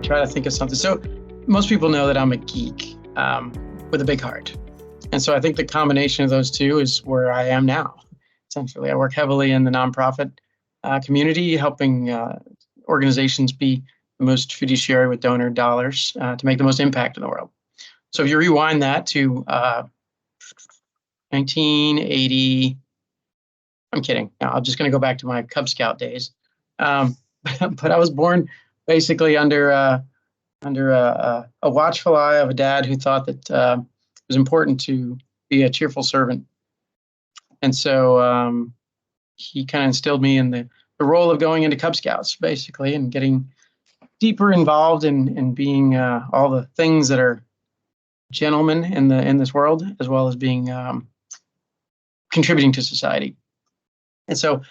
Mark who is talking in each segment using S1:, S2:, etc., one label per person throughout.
S1: try to think of something. So most people know that I'm a geek with a big heart. And so I think the combination of those two is where I am now. Essentially, I work heavily in the nonprofit community, helping organizations be the most fiduciary with donor dollars to make the most impact in the world. So if you rewind that to 1980, I'm kidding. No, I'm just going to go back to my Cub Scout days. But I was born basically under a watchful eye of a dad who thought that it was important to be a cheerful servant. And so he kind of instilled me in the role of going into Cub Scouts, basically, and getting deeper involved in being all the things that are gentlemen in this world, as well as being contributing to society. And so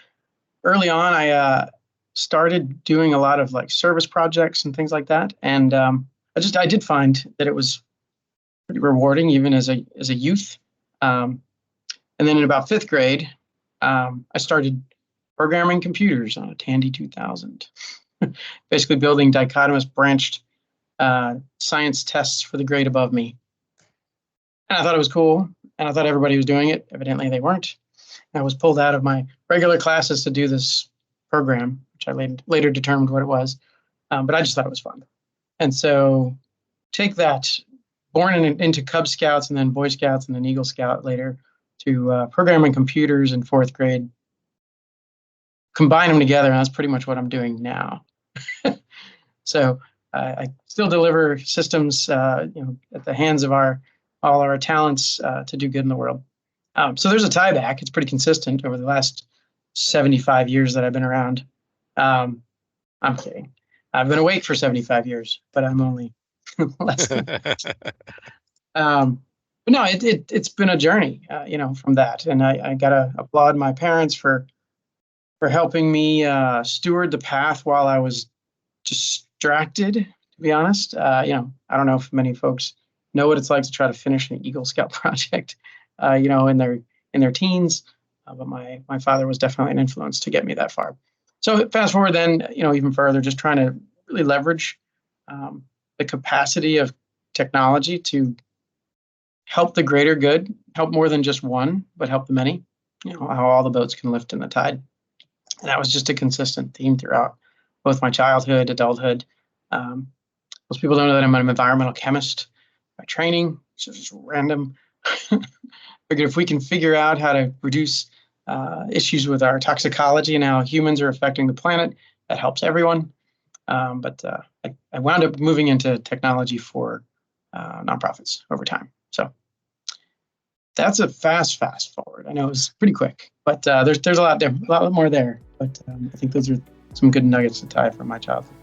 S1: early on, I started doing a lot of like service projects and things like that. And I did find that it was pretty rewarding, even as a youth. And then in about fifth grade, I started programming computers on a Tandy 2000, basically building dichotomous branched science tests for the grade above me. And I thought it was cool, and I thought everybody was doing it. Evidently, they weren't. I was pulled out of my regular classes to do this program, which I later determined what it was. But I just thought it was fun. And so take that, born into Cub Scouts and then Boy Scouts and then Eagle Scout later, to programming computers in fourth grade, combine them together, and that's pretty much what I'm doing now. So I still deliver systems at the hands of all our talents to do good in the world. So there's a tie back. It's pretty consistent over the last 75 years that I've been around. I'm kidding. I've been awake for 75 years, but I'm only less than. But no, it's been a journey, from that. And I got to applaud my parents for helping me steward the path while I was distracted, to be honest. I don't know if many folks know what it's like to try to finish an Eagle Scout project, in their teens. But my father was definitely an influence to get me that far. So fast forward then, even further, just trying to really leverage the capacity of technology to help the greater good, help more than just one, but help the many, how all the boats can lift in the tide. And that was just a consistent theme throughout both my childhood, adulthood. Most people don't know that I'm an environmental chemist by training. It's just random. Figured if we can figure out how to reduce issues with our toxicology and how humans are affecting the planet, that helps everyone. But I wound up moving into technology for nonprofits over time. So that's a fast forward. I know it was pretty quick, but there's a lot more there. But I think those are some good nuggets to tie from my childhood.